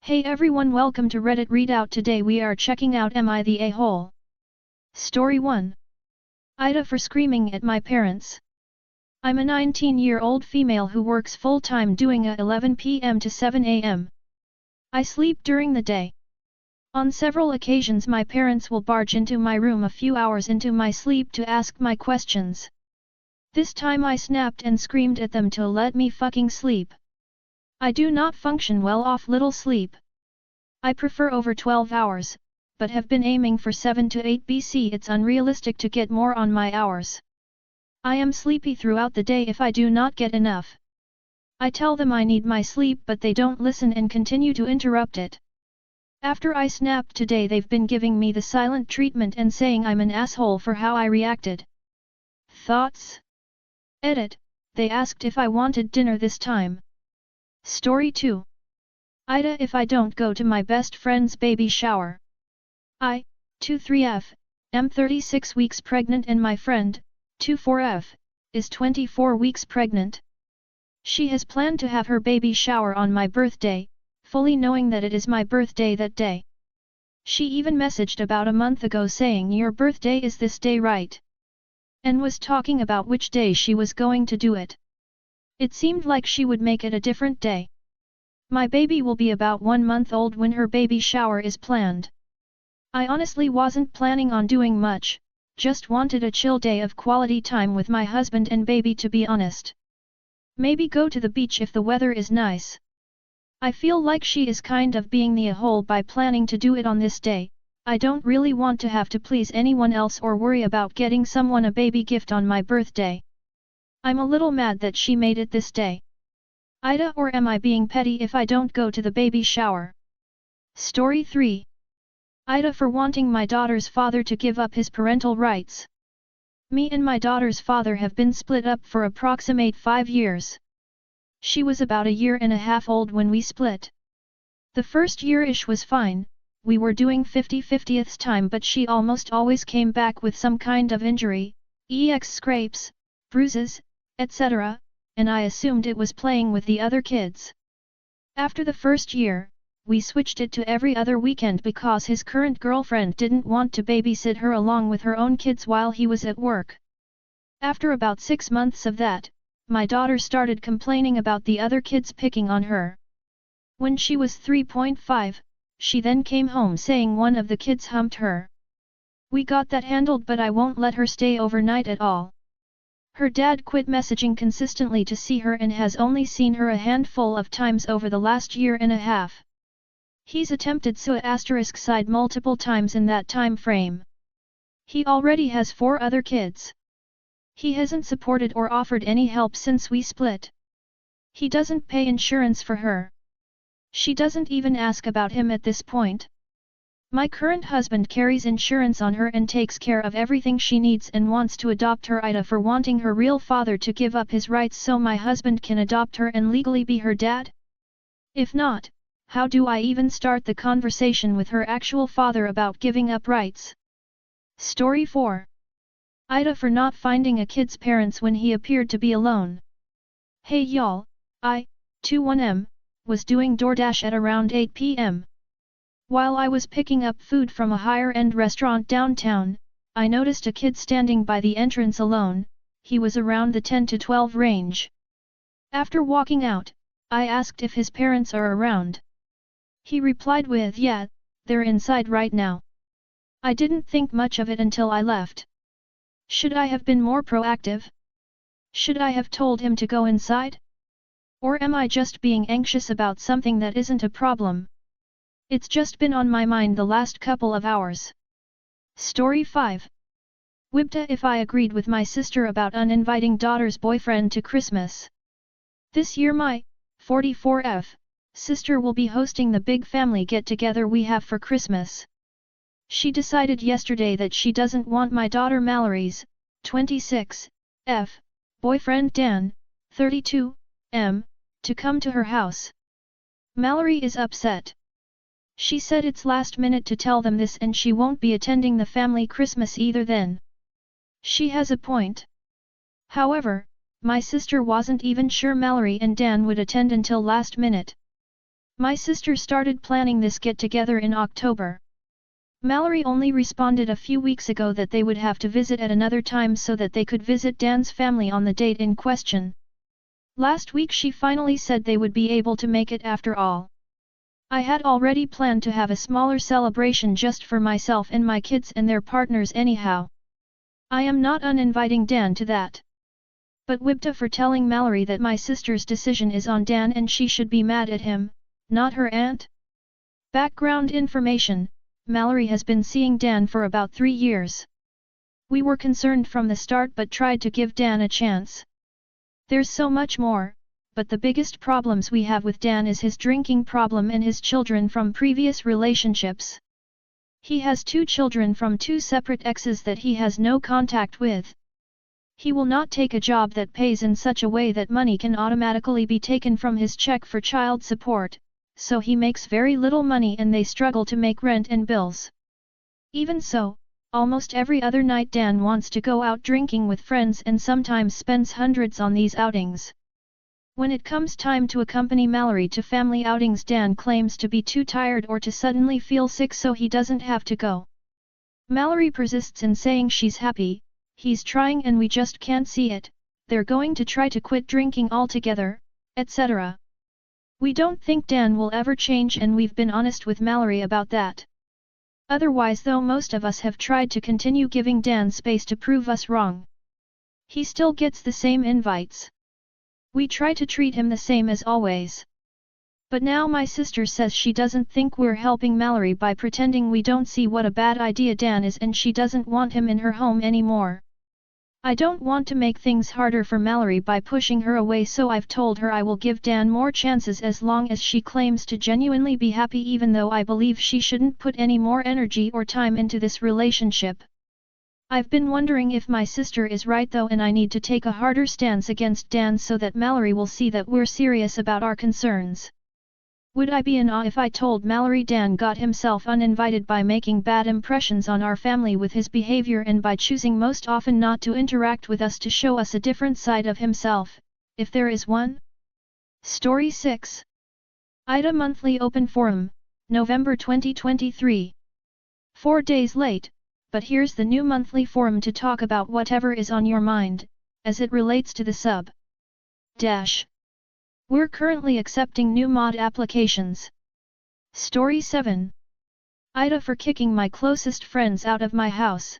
Hey everyone, welcome to Reddit Readout. Today we are checking out Am I the A-hole? Story 1. AITA for screaming at my parents. I'm a 19-year-old female who works full-time doing a 11 p.m. to 7 a.m. I sleep during the day. On several occasions my parents will barge into my room a few hours into my sleep to ask my questions. This time I snapped and screamed at them to let me fucking sleep. I do not function well off little sleep. I prefer over 12 hours, but have been aiming for 7 to 8 BC. It's unrealistic to get more on my hours. I am sleepy throughout the day if I do not get enough. I tell them I need my sleep but they don't listen and continue to interrupt it. After I snapped today they've been giving me the silent treatment and saying I'm an asshole for how I reacted. Thoughts? Edit. They asked if I wanted dinner this time. Story 2. AITA if I don't go to my best friend's baby shower. I, 23F, am 36 weeks pregnant and my friend, 24F, is 24 weeks pregnant. She has planned to have her baby shower on my birthday, fully knowing that it is my birthday that day. She even messaged about a month ago saying your birthday is this day, right? And was talking about which day she was going to do it. It seemed like she would make it a different day. My baby will be about 1 month old when her baby shower is planned. I honestly wasn't planning on doing much, just wanted a chill day of quality time with my husband and baby, to be honest. Maybe go to the beach if the weather is nice. I feel like she is kind of being the a-hole by planning to do it on this day. I don't really want to have to please anyone else or worry about getting someone a baby gift on my birthday. I'm a little mad that she made it this day. AITA or am I being petty if I don't go to the baby shower? Story 3. AITA for wanting my daughter's father to give up his parental rights. Me and my daughter's father have been split up for approximate 5 years. She was about a year and a half old when we split. The first year-ish was fine, we were doing 50-50th time, but she almost always came back with some kind of injury, scrapes, bruises, etc., and I assumed it was playing with the other kids. After the first year, we switched it to every other weekend because his current girlfriend didn't want to babysit her along with her own kids while he was at work. After about 6 months of that, my daughter started complaining about the other kids picking on her. When she was 3.5, she then came home saying one of the kids humped her. We got that handled, but I won't let her stay overnight at all. Her dad quit messaging consistently to see her and has only seen her a handful of times over the last year and a half. He's attempted suicide multiple times in that time frame. He already has 4 other kids. He hasn't supported or offered any help since we split. He doesn't pay insurance for her. She doesn't even ask about him at this point. My current husband carries insurance on her and takes care of everything she needs and wants to adopt her. AITA for wanting her real father to give up his rights so my husband can adopt her and legally be her dad? If not, how do I even start the conversation with her actual father about giving up rights? Story 4. AITA for not finding a kid's parents when he appeared to be alone. Hey y'all, I, 21M, was doing DoorDash at around 8 p.m. While I was picking up food from a higher-end restaurant downtown, I noticed a kid standing by the entrance alone. He was around the 10 to 12 range. After walking out, I asked if his parents are around. He replied with, "Yeah, they're inside right now." I didn't think much of it until I left. Should I have been more proactive? Should I have told him to go inside? Or am I just being anxious about something that isn't a problem? It's just been on my mind the last couple of hours. Story 5. AITA if I agreed with my sister about uninviting daughter's boyfriend to Christmas. This year my 44F sister will be hosting the big family get-together we have for Christmas. She decided yesterday that she doesn't want my daughter Mallory's 26F boyfriend Dan 32M to come to her house. Mallory is upset. She said it's last minute to tell them this and she won't be attending the family Christmas either then. She has a point. However, my sister wasn't even sure Mallory and Dan would attend until last minute. My sister started planning this get-together in October. Mallory only responded a few weeks ago that they would have to visit at another time so that they could visit Dan's family on the date in question. Last week she finally said they would be able to make it after all. I had already planned to have a smaller celebration just for myself and my kids and their partners anyhow. I am not uninviting Dan to that. But Wibta for telling Mallory that my sister's decision is on Dan and she should be mad at him, not her aunt? Background information: Mallory has been seeing Dan for about 3 years. We were concerned from the start but tried to give Dan a chance. There's so much more, but the biggest problems we have with Dan is his drinking problem and his children from previous relationships. He has 2 children from 2 separate exes that he has no contact with. He will not take a job that pays in such a way that money can automatically be taken from his check for child support, so he makes very little money and they struggle to make rent and bills. Even so, almost every other night Dan wants to go out drinking with friends and sometimes spends hundreds on these outings. When it comes time to accompany Mallory to family outings, Dan claims to be too tired or to suddenly feel sick so he doesn't have to go. Mallory persists in saying she's happy, he's trying and we just can't see it, they're going to try to quit drinking altogether, etc. We don't think Dan will ever change and we've been honest with Mallory about that. Otherwise though, most of us have tried to continue giving Dan space to prove us wrong. He still gets the same invites. We try to treat him the same as always. But now my sister says she doesn't think we're helping Mallory by pretending we don't see what a bad idea Dan is and she doesn't want him in her home anymore. I don't want to make things harder for Mallory by pushing her away, so I've told her I will give Dan more chances as long as she claims to genuinely be happy, even though I believe she shouldn't put any more energy or time into this relationship. I've been wondering if my sister is right though, and I need to take a harder stance against Dan so that Mallory will see that we're serious about our concerns. Would I be in awe if I told Mallory Dan got himself uninvited by making bad impressions on our family with his behavior and by choosing most often not to interact with us to show us a different side of himself, if there is one? Story 6. AITA Monthly Open Forum, November 2023. 4 days late, but here's the new monthly forum to talk about whatever is on your mind, as it relates to the sub. We're currently accepting new mod applications. Story 7. AITA for kicking my closest friends out of my house.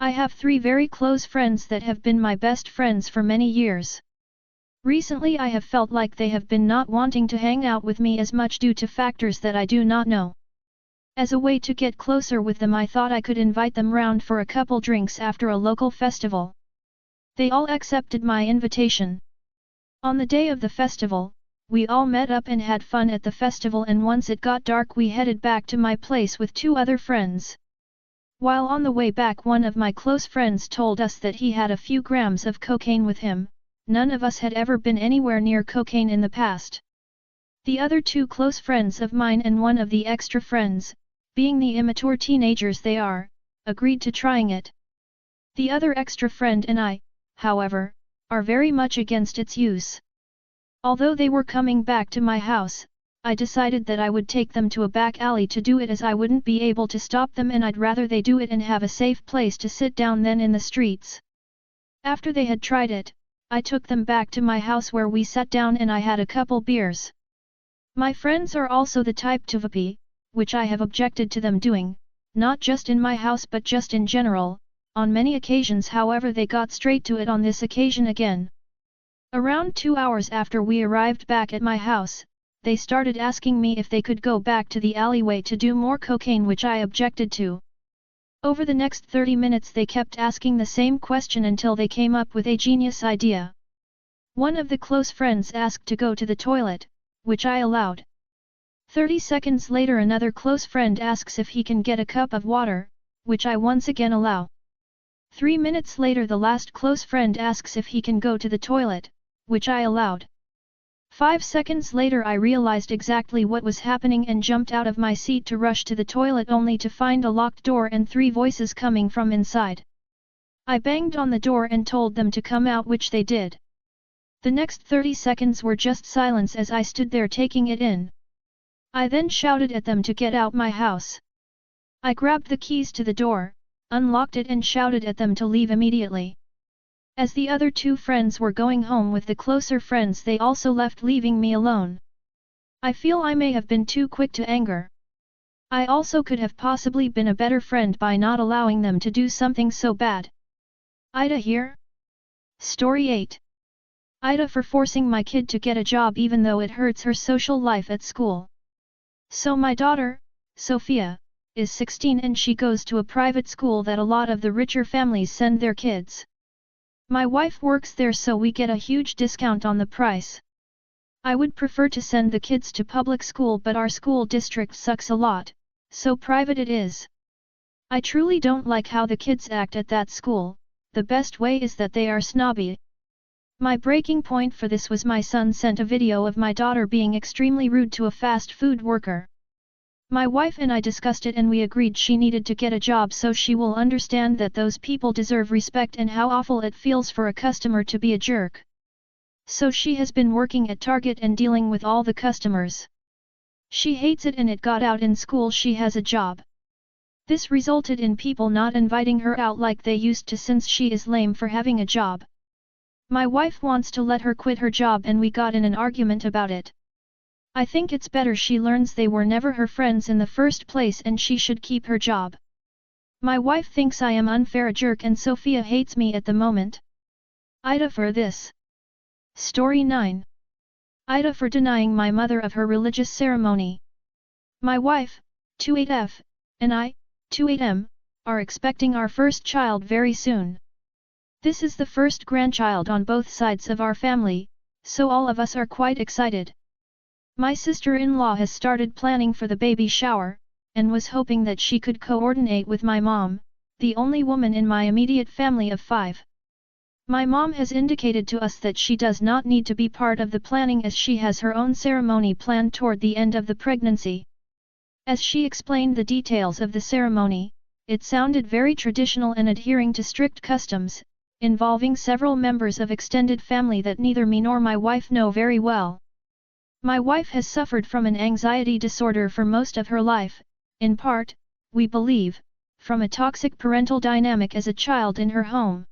I have 3 very close friends that have been my best friends for many years. Recently I have felt like they have been not wanting to hang out with me as much due to factors that I do not know. As a way to get closer with them, I thought I could invite them round for a couple drinks after a local festival. They all accepted my invitation. On the day of the festival, we all met up and had fun at the festival, and once it got dark we headed back to my place with 2 other friends. While on the way back, one of my close friends told us that he had a few grams of cocaine with him. None of us had ever been anywhere near cocaine in the past. The other 2 close friends of mine and one of the extra friends, being the immature teenagers they are, agreed to trying it. The other extra friend and I, however, are very much against its use. Although they were coming back to my house, I decided that I would take them to a back alley to do it, as I wouldn't be able to stop them and I'd rather they do it and have a safe place to sit down than in the streets. After they had tried it, I took them back to my house where we sat down and I had a couple beers. My friends are also the type to vape, which I have objected to them doing, not just in my house but just in general, on many occasions. However, they got straight to it on this occasion again. Around 2 hours after we arrived back at my house, they started asking me if they could go back to the alleyway to do more cocaine, which I objected to. Over the next 30 minutes they kept asking the same question until they came up with a genius idea. One of the close friends asked to go to the toilet, which I allowed. 30 seconds later another close friend asks if he can get a cup of water, which I once again allow. 3 minutes later the last close friend asks if he can go to the toilet, which I allowed. 5 seconds later I realized exactly what was happening and jumped out of my seat to rush to the toilet, only to find a locked door and 3 voices coming from inside. I banged on the door and told them to come out, which they did. The next 30 seconds were just silence as I stood there taking it in. I then shouted at them to get out my house. I grabbed the keys to the door, unlocked it and shouted at them to leave immediately. As the other two friends were going home with the closer friends, they also left, leaving me alone. I feel I may have been too quick to anger. I also could have possibly been a better friend by not allowing them to do something so bad. AITA here? Story 8. AITA for forcing my kid to get a job even though it hurts her social life at school. So my daughter, Sophia, is 16 and she goes to a private school that a lot of the richer families send their kids. My wife works there so we get a huge discount on the price. I would prefer to send the kids to public school but our school district sucks a lot, so private it is. I truly don't like how the kids act at that school. The best way is that they are snobby. My breaking point for this was my son sent a video of my daughter being extremely rude to a fast food worker. My wife and I discussed it and we agreed she needed to get a job so she will understand that those people deserve respect and how awful it feels for a customer to be a jerk. So she has been working at Target and dealing with all the customers. She hates it and it got out in school she has a job. This resulted in people not inviting her out like they used to since she is lame for having a job. My wife wants to let her quit her job and we got in an argument about it. I think it's better she learns they were never her friends in the first place and she should keep her job. My wife thinks I am unfair, a jerk, and Sophia hates me at the moment. AITA for this. Story 9. AITA for denying my mother of her religious ceremony. My wife, 28F, and I, 28M, are expecting our first child very soon. This is the first grandchild on both sides of our family, so all of us are quite excited. My sister-in-law has started planning for the baby shower, and was hoping that she could coordinate with my mom, the only woman in my immediate family of 5. My mom has indicated to us that she does not need to be part of the planning as she has her own ceremony planned toward the end of the pregnancy. As she explained the details of the ceremony, it sounded very traditional and adhering to strict customs, involving several members of extended family that neither me nor my wife know very well. My wife has suffered from an anxiety disorder for most of her life, in part, we believe, from a toxic parental dynamic as a child in her home.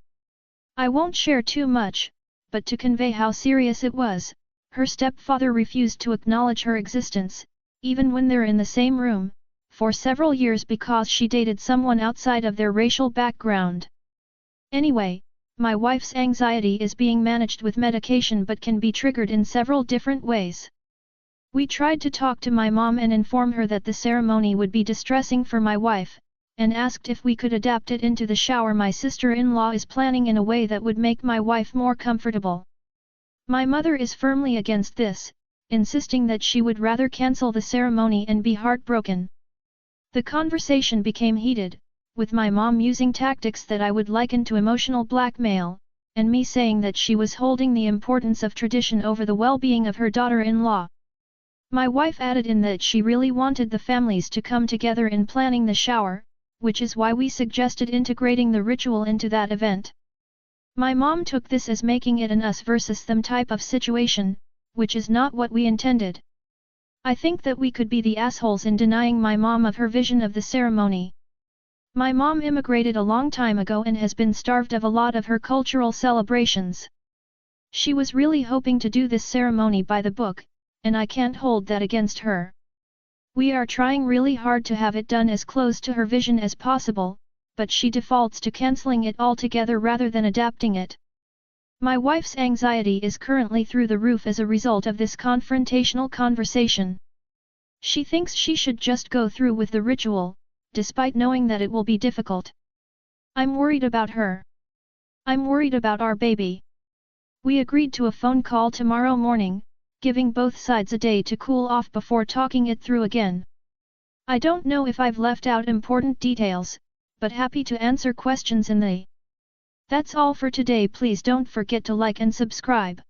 I won't share too much, but to convey how serious it was, her stepfather refused to acknowledge her existence, even when they're in the same room, for several years because she dated someone outside of their racial background. Anyway, my wife's anxiety is being managed with medication but can be triggered in several different ways. We tried to talk to my mom and inform her that the ceremony would be distressing for my wife, and asked if we could adapt it into the shower my sister-in-law is planning in a way that would make my wife more comfortable. My mother is firmly against this, insisting that she would rather cancel the ceremony and be heartbroken. The conversation became heated, with my mom using tactics that I would liken to emotional blackmail, and me saying that she was holding the importance of tradition over the well-being of her daughter-in-law. My wife added in that she really wanted the families to come together in planning the shower, which is why we suggested integrating the ritual into that event. My mom took this as making it an us versus them type of situation, which is not what we intended. I think that we could be the assholes in denying my mom of her vision of the ceremony. My mom immigrated a long time ago and has been starved of a lot of her cultural celebrations. She was really hoping to do this ceremony by the book, and I can't hold that against her. We are trying really hard to have it done as close to her vision as possible, but she defaults to cancelling it altogether rather than adapting it. My wife's anxiety is currently through the roof as a result of this confrontational conversation. She thinks she should just go through with the ritual, despite knowing that it will be difficult. I'm worried about her. I'm worried about our baby. We agreed to a phone call tomorrow morning, giving both sides a day to cool off before talking it through again. I don't know if I've left out important details, but happy to answer questions in the. That's all for today. Please don't forget to like and subscribe.